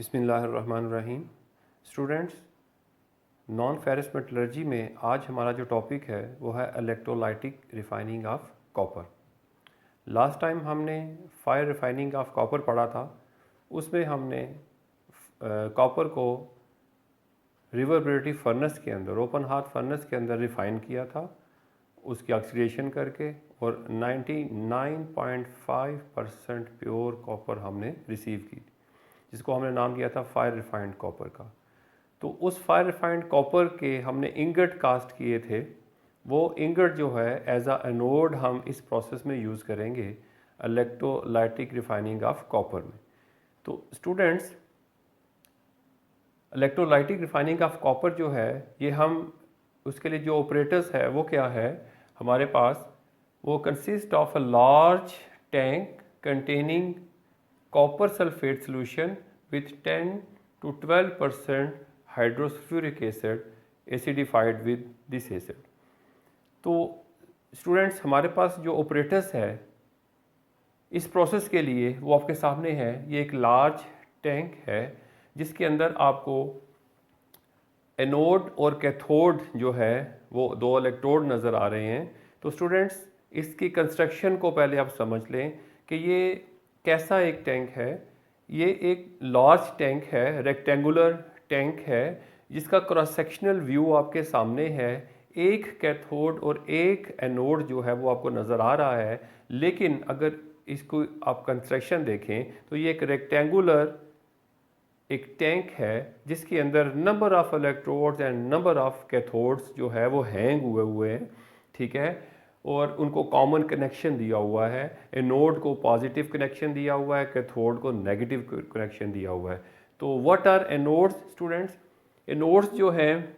बिस्मिल्लाहिर्रहमानिर्रहीम। Students, non ferrous metallurgy में आज हमारा जो टॉपिक है वो है electrolytic refining of copper. Last time हमने फायर रिफाइनिंग ऑफ कॉपर पढ़ा था। उसमें हमने कॉपर को रिवर्बरेटिव फर्नेस के अंदर, ओपन हार्थ फर्नेस के अंदर रिफ़ाइन किया था, उसकी ऑक्सीडेशन करके, और 99.5% प्योर कॉपर हमने रिसीव की, जिसको हमने नाम दिया था फायर रिफाइंड कॉपर का। तो उस फायर रिफाइंड कॉपर के हमने इंगट कास्ट किए थे। वो इंगट जो है एज अ एनोड हम इस प्रोसेस में यूज़ करेंगे इलेक्ट्रोलाइटिक रिफाइनिंग ऑफ कॉपर में। तो students, electrolytic refining of copper जो है, ये हम उसके लिए जो ऑपरेटर्स है वो क्या है हमारे पास, वो consist of a large tank containing copper sulphate solution with 10 to 12% hydrofluoric acid acidified with this acid. तो स्टूडेंट्स, हमारे पास जो ऑपरेटर्स है इस प्रोसेस के लिए वो आपके सामने है। ये एक लार्ज टैंक है जिसके अंदर आपको एनोड और कैथोड जो है वो दो इलेक्ट्रोड नज़र आ रहे हैं। तो स्टूडेंट्स, इसकी कंस्ट्रक्शन को पहले आप समझ लें कि ये कैसा एक टैंक है। ये एक लार्ज टैंक है, रेक्टेंगुलर टैंक है, जिसका क्रॉस सेक्शनल व्यू आपके सामने है। एक कैथोड और एक एनोड जो है वो आपको नज़र आ रहा है। लेकिन अगर इसको आप कंस्ट्रक्शन देखें तो ये एक रेक्टेंगुलर एक टैंक है जिसके अंदर number of electrodes and number of cathodes जो है वो हैंग हुए हैं, ठीक है। और उनको कॉमन कनेक्शन दिया हुआ है। एनोड को पॉजिटिव कनेक्शन दिया हुआ है, कैथोड को नेगेटिव कनेक्शन दिया हुआ है। तो what are anodes students? Anodes जो हैं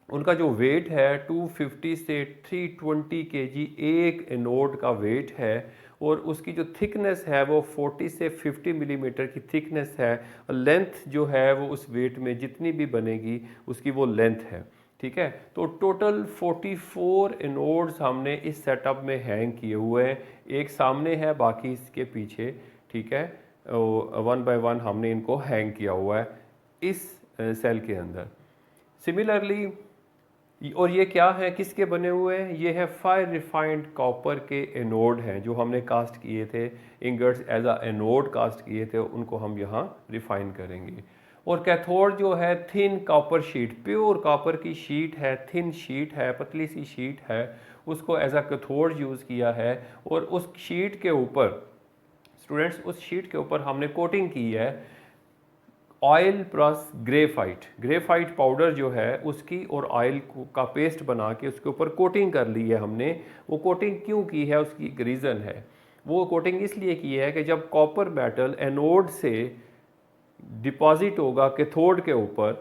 उनका जो वेट है 250 से 320 केजी एक एनोड का वेट है, और उसकी जो थिकनेस है वो 40 से 50 मिलीमीटर की थिकनेस है। और लेंथ जो है वो उस वेट में जितनी भी बनेगी उसकी वो लेंथ है, ठीक है। तो टोटल 44 एनोड्स हमने इस सेटअप में हैंग किए हुए हैं। एक सामने है, बाकी इसके पीछे, ठीक है। वन बाय वन हमने इनको हैंग किया हुआ है इस सेल के अंदर। सिमिलरली, और ये क्या है, किसके बने हुए हैं? ये है फायर रिफाइंड कॉपर के एनोड हैं जो हमने कास्ट किए थे, ingots as a anode cast किए थे, उनको हम यहाँ रिफाइन करेंगे। और कैथोड जो है thin copper sheet, pure copper की शीट है, थिन शीट है, पतली सी शीट है, उसको एज अ कैथोड यूज़ किया है। और उस शीट के ऊपर स्टूडेंट्स, उस शीट के ऊपर हमने कोटिंग की है oil plus graphite. Graphite powder जो है उसकी और ऑयल का पेस्ट बना के उसके ऊपर कोटिंग कर ली है हमने। वो कोटिंग क्यों की है, उसकी एक रीज़न है। वो कोटिंग इसलिए की है कि जब कॉपर मेटल एनोड से डिपॉजिट होगा कैथोड के ऊपर,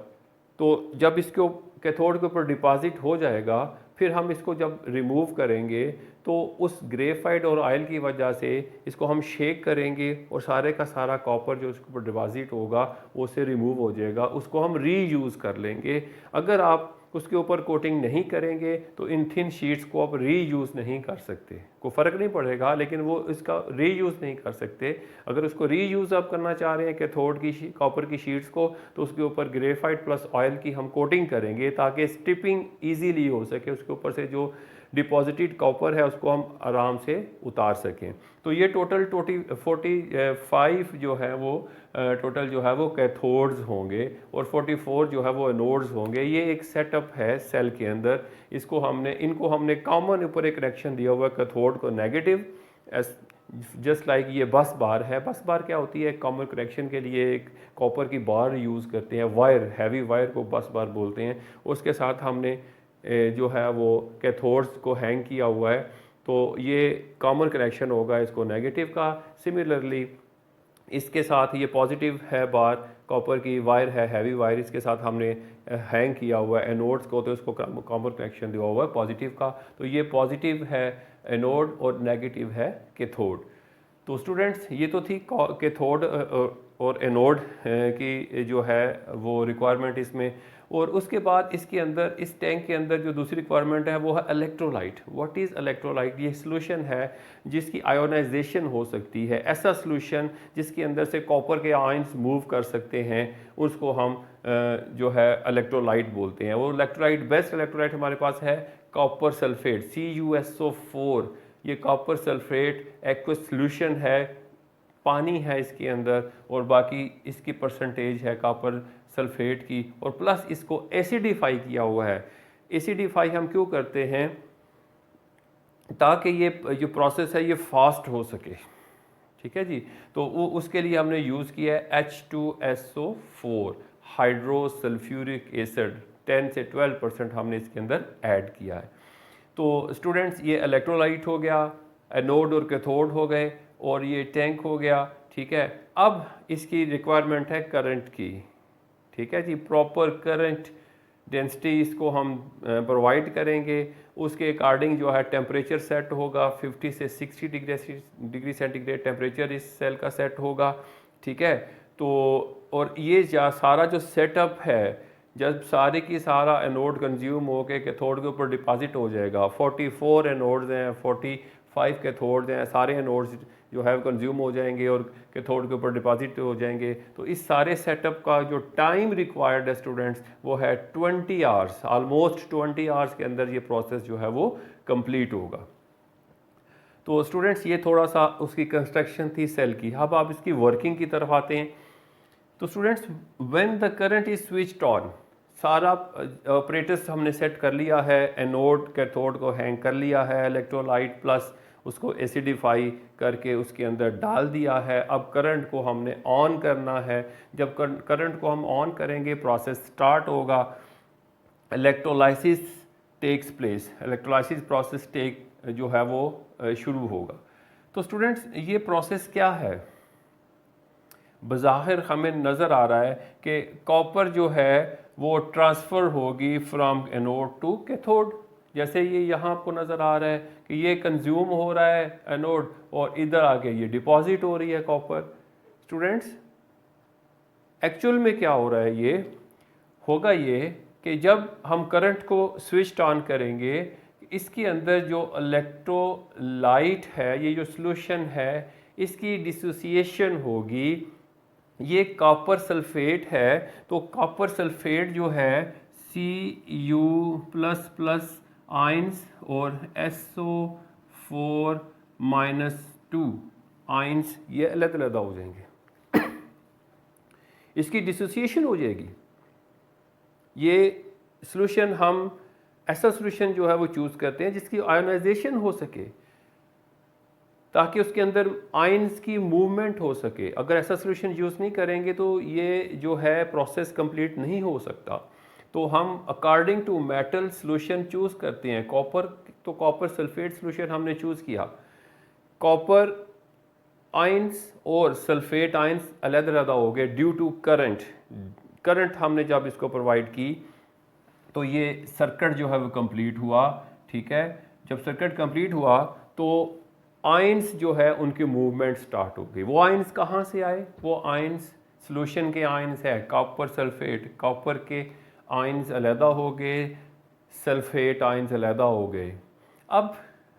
तो जब इसके कैथोड के ऊपर डिपॉजिट हो जाएगा, फिर हम इसको जब रिमूव करेंगे तो उस ग्रेफाइट और ऑयल की वजह से इसको हम शेक करेंगे और सारे का सारा कॉपर जो उसके ऊपर डिपॉजिट होगा वो उससे रिमूव हो जाएगा, उसको हम रीयूज़ कर लेंगे। अगर आप उसके ऊपर कोटिंग नहीं करेंगे तो इन थिन शीट्स को आप रीयूज़ नहीं कर सकते। कोई फ़र्क नहीं पड़ेगा, लेकिन वो इसका रीयूज़ नहीं कर सकते। अगर उसको रीयूज़ आप करना चाह रहे हैं कैथोड की कॉपर की शीट्स को, तो उसके ऊपर ग्रेफाइट प्लस ऑयल की हम कोटिंग करेंगे ताकि स्ट्रिपिंग ईजीली हो सके, उसके ऊपर से जो डिपॉजिटेड कॉपर है उसको हम आराम से उतार सकें। तो ये टोटल 45 जो है वो टोटल जो है वो कैथोड्स होंगे और 44 जो है वो एनोड्स होंगे। ये एक सेटअप है सेल के अंदर। इनको हमने कॉमन ऊपर एक कनेक्शन दिया हुआ है, कैथोड को नेगेटिव, जस्ट लाइक ये बस बार है। बस बार क्या होती है? कॉमन कनेक्शन के लिए एक कॉपर की बार यूज़ करते हैं, वायर, हैवी वायर को बस बार बोलते हैं। उसके साथ हमने जो है वो कैथोड्स को हैंग किया हुआ है, तो ये कॉमन कनेक्शन होगा इसको नेगेटिव का। सिमिलरली इसके साथ ये पॉजिटिव है बार, कॉपर की वायर है, हैवी वायर, इसके साथ हमने हैंग किया हुआ है एनोड्स को, तो इसको कॉमन कनेक्शन दिया हुआ है पॉजिटिव का। तो ये पॉजिटिव है एनोड और नेगेटिव है कैथोड। तो स्टूडेंट्स, ये तो थी कैथोड और एनोड की जो है वो रिक्वायरमेंट इसमें। और उसके बाद इसके अंदर, इस टैंक के अंदर जो दूसरी रिक्वायरमेंट है वो है इलेक्ट्रोलाइट। What is electrolyte? ये सोल्यूशन है जिसकी आयोनाइजेशन हो सकती है। ऐसा सोल्यूशन जिसके अंदर से कॉपर के आयंस मूव कर सकते हैं, उसको हम जो है इलेक्ट्रोलाइट बोलते हैं। वो इलेक्ट्रोलाइट, बेस्ट इलेक्ट्रोलाइट हमारे पास है कॉपर सल्फेट, CuSO4। ये कॉपर सल्फेट एक्वस सोल्यूशन है, पानी है इसके अंदर, और बाकी इसकी परसेंटेज है कॉपर सल्फेट की, और प्लस इसको एसिडिफाई किया हुआ है। एसिडिफाई हम क्यों करते हैं? ताकि ये जो प्रोसेस है ये फास्ट हो सके। ठीक है जी। तो वो उसके लिए हमने यूज़ किया है H2SO4 हाइड्रोसल्फ्यूरिक एसिड, 10 से 12% हमने इसके अंदर ऐड किया है। तो स्टूडेंट्स, ये इलेक्ट्रोलाइट हो गया, एनोड और कैथोड हो गए, और ये टैंक हो गया। ठीक है। अब इसकी रिक्वायरमेंट है करंट की। ठीक है जी। प्रॉपर करंट डेंसिटी इसको हम प्रोवाइड करेंगे। उसके अकॉर्डिंग जो है टेम्परेचर सेट होगा, 50 से 60 डिग्री सेंटीग्रेड टेम्परेचर इस सेल का सेट होगा। ठीक है। तो और ये सारा जो सेटअप है, जब सारे की सारा एनोड कंज्यूम होकर कैथोड के ऊपर डिपॉजिट हो जाएगा, 44 एनोड्स हैं, 45 कैथोड्स हैं, सारे एनोड्स जो है कंज्यूम हो जाएंगे और कैथोड के ऊपर डिपॉजिट हो जाएंगे। तो इस सारे सेटअप का जो टाइम रिक्वायर्ड है स्टूडेंट्स, वो है 20 आवर्स। ऑलमोस्ट 20 आवर्स के अंदर ये प्रोसेस जो है वो कंप्लीट होगा। तो स्टूडेंट्स, ये थोड़ा सा उसकी कंस्ट्रक्शन थी सेल की। अब आप इसकी वर्किंग की तरफ आते हैं। तो students, when the current is switched on, सारा ऑपरेटर्स हमने सेट कर लिया है, एनोड कैथोड को हैंग कर लिया है, इलेक्ट्रोलाइट प्लस उसको एसिडिफाई करके उसके अंदर डाल दिया है। अब करंट को हमने ऑन करना है। जब करंट को हम ऑन करेंगे, प्रोसेस स्टार्ट होगा, electrolysis takes place, electrolysis process जो है वो शुरू होगा। तो स्टूडेंट्स, ये प्रोसेस क्या है? बज़ाहिर हमें नज़र आ रहा है कि कॉपर जो है वो ट्रांसफ़र होगी फ्रॉम एनोड टू कैथोड। जैसे ये यहाँ आपको नज़र आ रहा है कि ये कंज्यूम हो रहा है एनोड, और इधर आके ये डिपॉजिट हो रही है कॉपर। स्टूडेंट्स, एक्चुअल में क्या हो रहा है? ये होगा ये कि जब हम करंट को स्विच ऑन करेंगे, इसके अंदर जो इलेक्ट्रोलाइट है, ये जो सॉल्यूशन है, इसकी डिसोसिएशन होगी। ये कॉपर सल्फेट है, तो कॉपर सल्फेट जो है Cu++ आयंस और SO4-2 आयंस, ये अलग-अलग हो जाएंगे। इसकी डिसोसिएशन हो जाएगी। ये सॉल्यूशन, हम ऐसा सॉल्यूशन जो है वो चूज़ करते हैं जिसकी आयोनाइजेशन हो सके, ताकि उसके अंदर आयंस की मूवमेंट हो सके। अगर ऐसा सॉल्यूशन यूज़ नहीं करेंगे तो ये जो है प्रोसेस कंप्लीट नहीं हो सकता। तो हम according to metal solution choose करते हैं। कॉपर, तो कॉपर सल्फेट सॉल्यूशन हमने चूज़ किया। कॉपर आयंस और सल्फेट आयंस अलग-अलग हो गए ड्यू टू करंट। करंट हमने जब इसको प्रोवाइड की तो ये सर्किट जो है वो कंप्लीट हुआ। ठीक है। जब सर्किट कंप्लीट हुआ तो आयंस जो है उनकी मूवमेंट स्टार्ट हो गई। वो आयंस कहाँ से आए? वो आयंस सॉल्यूशन के आयंस है कॉपर सल्फेट। कॉपर के आयंस अलहदा हो गए, सल्फेट आयंस अलहदा हो गए। अब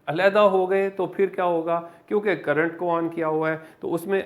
अलहदा हो गए तो फिर क्या होगा? क्योंकि करंट को ऑन किया हुआ है तो उसमें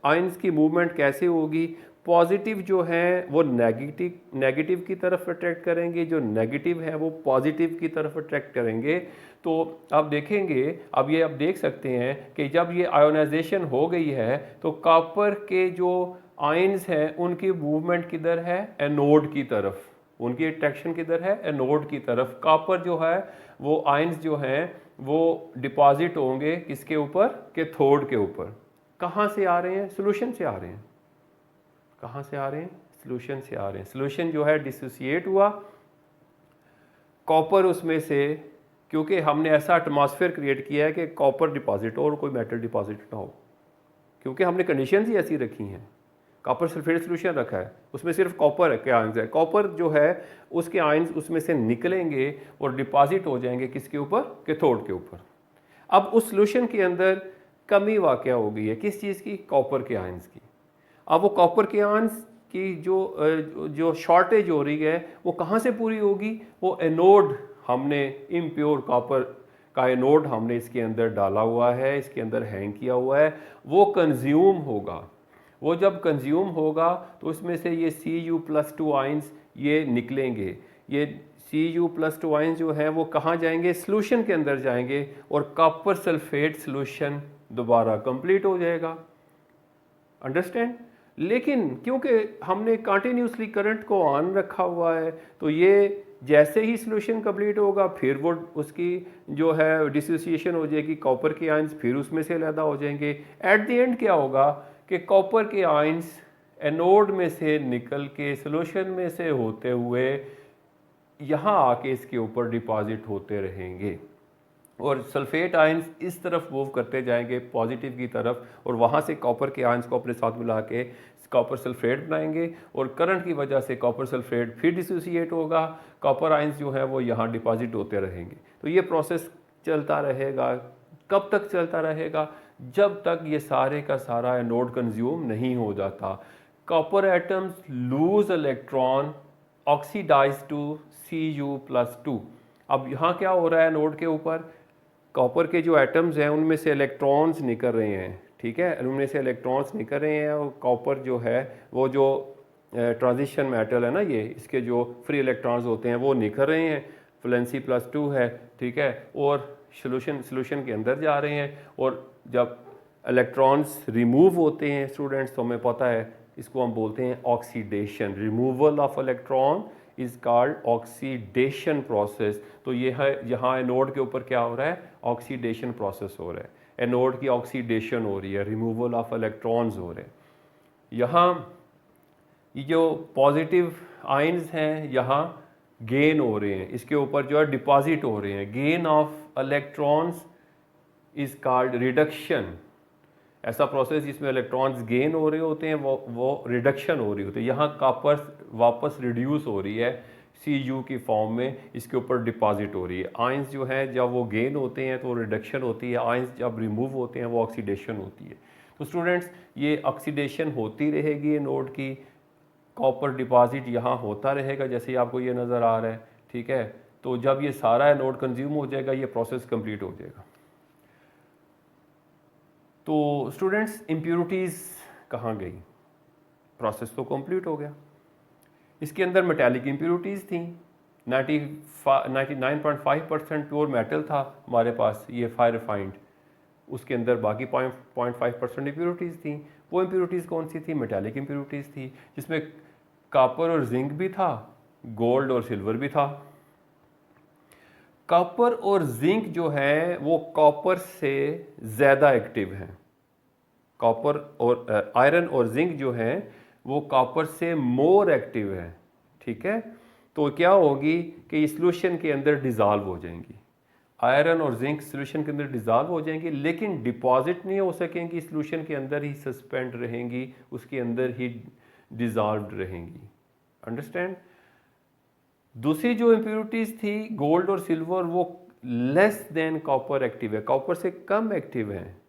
आयंस की मूवमेंट कैसे होगी? पॉजिटिव जो है वो नेगेटिव की तरफ अट्रैक्ट करेंगे, जो नेगेटिव है वो पॉजिटिव की तरफ अट्रैक्ट करेंगे। तो आप देखेंगे, अब ये आप देख सकते हैं कि जब ये आयोनाइजेशन हो गई है तो कॉपर के जो आयंस हैं उनकी मूवमेंट किधर है? एनोड की तरफ। उनकी अट्रैक्शन किधर है? एनोड की तरफ। कॉपर जो है वो आयंस जो हैं वो डिपॉजिट होंगे किसके ऊपर? कैथोड के ऊपर। कहाँ से आ रहे हैं? सॉल्यूशन से आ रहे हैं। कहाँ से आ रहे हैं? सॉल्यूशन से आ रहे हैं। सॉल्यूशन जो है डिसोसिएट हुआ, कॉपर उसमें से, क्योंकि हमने ऐसा एटमॉस्फेयर क्रिएट किया है कि कॉपर डिपॉजिट हो और कोई मेटल डिपॉजिट ना हो, क्योंकि हमने कंडीशंस ही ऐसी रखी हैं। कॉपर सल्फेट सॉल्यूशन रखा है, उसमें सिर्फ कॉपर के आयंस है। कॉपर जो है उसके आयंस उसमें से निकलेंगे और डिपॉजिट हो जाएंगे किसके ऊपर? कैथोड के ऊपर। अब उस सॉल्यूशन के अंदर कमी वाक़या हो गई है, किस चीज़ की? कॉपर के आयंस की। अब वो कॉपर के आयंस की जो शॉर्टेज हो रही है वो कहाँ से पूरी होगी? वो एनोड हमने इम्प्योर कॉपर का एनोड हमने इसके अंदर डाला हुआ है, इसके अंदर हैंग किया हुआ है, वो कंज्यूम होगा। वो जब कंज्यूम होगा तो इसमें से ये Cu+2 आयंस ये निकलेंगे। ये Cu+2 आयंस जो है वो कहाँ जाएंगे? सॉल्यूशन के अंदर जाएंगे और कॉपर सल्फेट सॉल्यूशन दोबारा कंप्लीट हो जाएगा। अंडरस्टैंड? लेकिन क्योंकि हमने कंटिन्यूसली करंट को ऑन रखा हुआ है तो ये जैसे ही सॉल्यूशन कंप्लीट होगा फिर वो उसकी जो है डिसोसिएशन हो जाएगी, कॉपर के आयंस फिर उसमें से अलग हो जाएंगे। एट द एंड क्या होगा कि कॉपर के आयंस एनोड में से निकल के सॉल्यूशन में से होते हुए यहाँ आके इसके ऊपर डिपॉजिट होते रहेंगे और सल्फेट आयंस इस तरफ मूव करते जाएंगे पॉजिटिव की तरफ और वहाँ से कॉपर के आयंस को अपने साथ मिला के कॉपर सल्फेट बनाएंगे और करंट की वजह से कॉपर सल्फेट फिर डिसोसिएट होगा, कॉपर आयंस जो है वो यहाँ डिपॉजिट होते रहेंगे। तो ये प्रोसेस चलता रहेगा। कब तक चलता रहेगा? जब तक ये सारे का सारा एनोड कंज्यूम नहीं हो जाता। Copper atoms lose electron oxidise to Cu+2। अब यहाँ क्या हो रहा है एनोड के ऊपर? कॉपर के जो एटम्स हैं उनमें से इलेक्ट्रॉन्स निकल रहे हैं, ठीक है, उनमें से इलेक्ट्रॉन्स निकल रहे हैं और कॉपर जो है वो जो ट्रांजिशन मेटल है ना, ये इसके जो फ्री इलेक्ट्रॉन्स होते हैं वो निकल रहे हैं, Valen+2 है, ठीक है, और सॉल्यूशन के अंदर जा रहे हैं। और जब इलेक्ट्रॉन्स रिमूव होते हैं स्टूडेंट्स तो हमें पता है इसको हम बोलते हैं oxidation. Removal of electron is called oxidation process. तो ये है यहाँ एनोड के ऊपर क्या हो रहा है? ऑक्सीडेशन प्रोसेस हो रहा है, एनोड की ऑक्सीडेशन हो रही है, रिमूवल ऑफ इलेक्ट्रॉन्स हो रहे हैं। यहाँ ये जो पॉजिटिव आयंस हैं यहाँ गेन हो रहे हैं, इसके ऊपर जो है डिपॉजिट हो रहे हैं। Gain of electrons is called reduction. ऐसा प्रोसेस जिसमें इलेक्ट्रॉन्स गेन हो रहे होते हैं वो रिडक्शन हो रही होती है। यहाँ कॉपर वापस रिड्यूस हो रही है Cu की फॉर्म में, इसके ऊपर डिपॉजिट हो रही है। आयंस जो है जब वो गेन होते हैं तो रिडक्शन होती है, आयंस जब रिमूव होते हैं वो ऑक्सीडेशन होती है। तो स्टूडेंट्स ये ऑक्सीडेशन होती रहेगी एनोड की, कॉपर डिपॉजिट यहाँ होता रहेगा जैसे आपको ये नज़र आ रहा है, ठीक है। तो जब ये सारा एनोड कंज्यूम हो जाएगा ये प्रोसेस कंप्लीट हो जाएगा। तो स्टूडेंट्स इम्प्योरिटीज़ कहाँ गई? प्रोसेस तो कंप्लीट हो गया। इसके अंदर मेटालिक इम्प्योरिटीज़ थी, 99.5% प्योर मेटल था हमारे पास, ये फायर रिफाइंड। उसके अंदर बाकी 0.5% इम्प्योरिटीज़ थी। वो इम्प्योरिटीज़ कौन सी थी? मेटालिक इम्प्योरिटीज़ थी, जिसमें कॉपर और जिंक भी था, गोल्ड और सिल्वर भी था। कॉपर और जिंक जो है वो कॉपर से ज़्यादा एक्टिव हैं। कॉपर और आयरन और जिंक जो है वो कॉपर से मोर एक्टिव है, ठीक है। तो क्या होगी कि इस सॉल्यूशन के अंदर डिज़ोल्व हो जाएंगी, आयरन और जिंक सॉल्यूशन के अंदर डिज़ोल्व हो जाएंगी, लेकिन डिपॉजिट नहीं हो सकेंगी, सॉल्यूशन के अंदर ही सस्पेंड रहेंगी, उसके अंदर ही डिज़ोल्व रहेंगी। अंडरस्टैंड? दूसरी जो इम्प्योरिटीज़ थी गोल्ड और सिल्वर, वो लेस देन कॉपर एक्टिव है, कॉपर से कम एक्टिव है।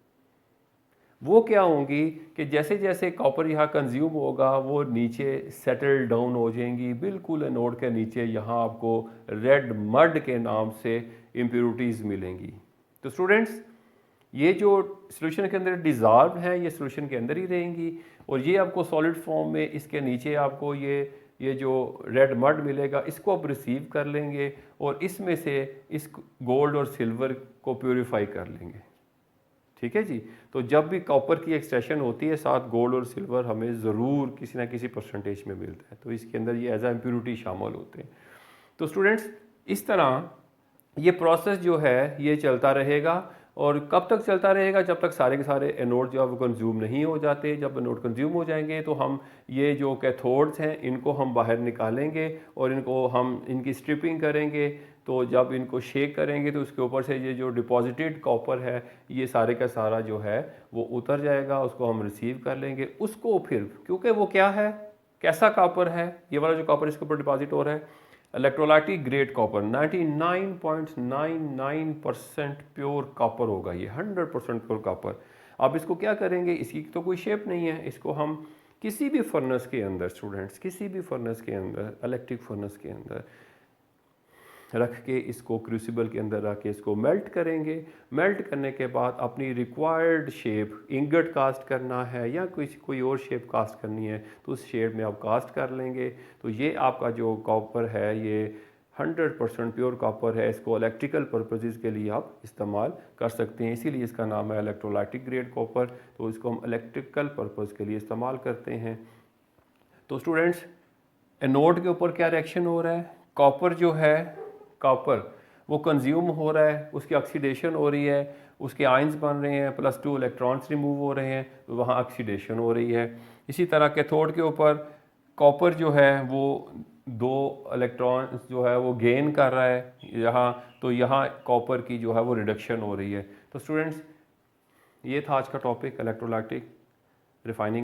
वो क्या होंगी कि जैसे जैसे कॉपर यहाँ कंज्यूम होगा वो नीचे सेटल डाउन हो जाएंगी, बिल्कुल एनोड के नीचे यहाँ आपको रेड मड के नाम से इम्प्योरिटीज़ मिलेंगी। तो स्टूडेंट्स ये जो सॉल्यूशन के अंदर डिज़ोल्व हैं ये सॉल्यूशन के अंदर ही रहेंगी और ये आपको सॉलिड फॉर्म में इसके नीचे आपको ये जो रेड मड मिलेगा इसको आप रिसीव कर लेंगे और इसमें से इस गोल्ड और सिल्वर को प्योरीफाई कर लेंगे, ठीक है जी। तो जब भी कॉपर की एक्सट्रैक्शन होती है साथ गोल्ड और सिल्वर हमें ज़रूर किसी ना किसी परसेंटेज में मिलता है, तो इसके अंदर ये एज आ इम्प्योरिटी शामिल होते हैं। तो स्टूडेंट्स इस तरह ये प्रोसेस जो है ये चलता रहेगा और कब तक चलता रहेगा? जब तक सारे के सारे एनोड जो है वो कंज्यूम नहीं हो जाते। जब एनोड कंज्यूम हो जाएंगे तो हम ये जो कैथोड्स हैं इनको हम बाहर निकालेंगे और इनको हम इनकी स्ट्रिपिंग करेंगे। तो जब इनको शेक करेंगे तो उसके ऊपर से ये जो डिपॉजिटेड कॉपर है ये सारे का सारा जो है वो उतर जाएगा, उसको हम रिसीव कर लेंगे। उसको फिर क्योंकि वो क्या है, कैसा कॉपर है, ये वाला जो कॉपर इसके ऊपर डिपॉजिट हो रहा है electrolytic grade copper, 99.99% pure copper होगा ये, 100% प्योर कॉपर। अब इसको क्या करेंगे, इसकी तो कोई शेप नहीं है, इसको हम किसी भी फर्नेस के अंदर स्टूडेंट्स, किसी भी फर्नेस के अंदर, इलेक्ट्रिक फर्नेस के अंदर रख के इसको क्रूसिबल के अंदर रख के इसको मेल्ट करेंगे। मेल्ट करने के बाद अपनी रिक्वायर्ड शेप, इंगट कास्ट करना है या कोई और शेप कास्ट करनी है तो उस शेप में आप कास्ट कर लेंगे। तो ये आपका जो कॉपर है ये 100% प्योर कॉपर है। इसको इलेक्ट्रिकल पर्पसेस के लिए आप इस्तेमाल कर सकते हैं, इसीलिए इसका नाम है इलेक्ट्रोलाइटिक ग्रेड कॉपर। तो इसको हम इलेक्ट्रिकल पर्पस के लिए इस्तेमाल करते हैं। तो स्टूडेंट्स, एनोड के ऊपर क्या रिएक्शन हो रहा है? कॉपर जो है, कॉपर वो कंज्यूम हो रहा है, उसकी ऑक्सीडेशन हो रही है, उसके आयंस बन रहे हैं, +2 इलेक्ट्रॉन्स रिमूव हो रहे हैं, तो वहाँ ऑक्सीडेशन हो रही है। इसी तरह कैथोड के ऊपर कॉपर जो है वो 2 इलेक्ट्रॉन जो है वो गेन कर रहा है यहाँ, तो यहाँ कॉपर की जो है वो रिडक्शन हो रही है। तो स्टूडेंट्स, ये था आज का टॉपिक इलेक्ट्रोलाइटिक रिफाइनिंग।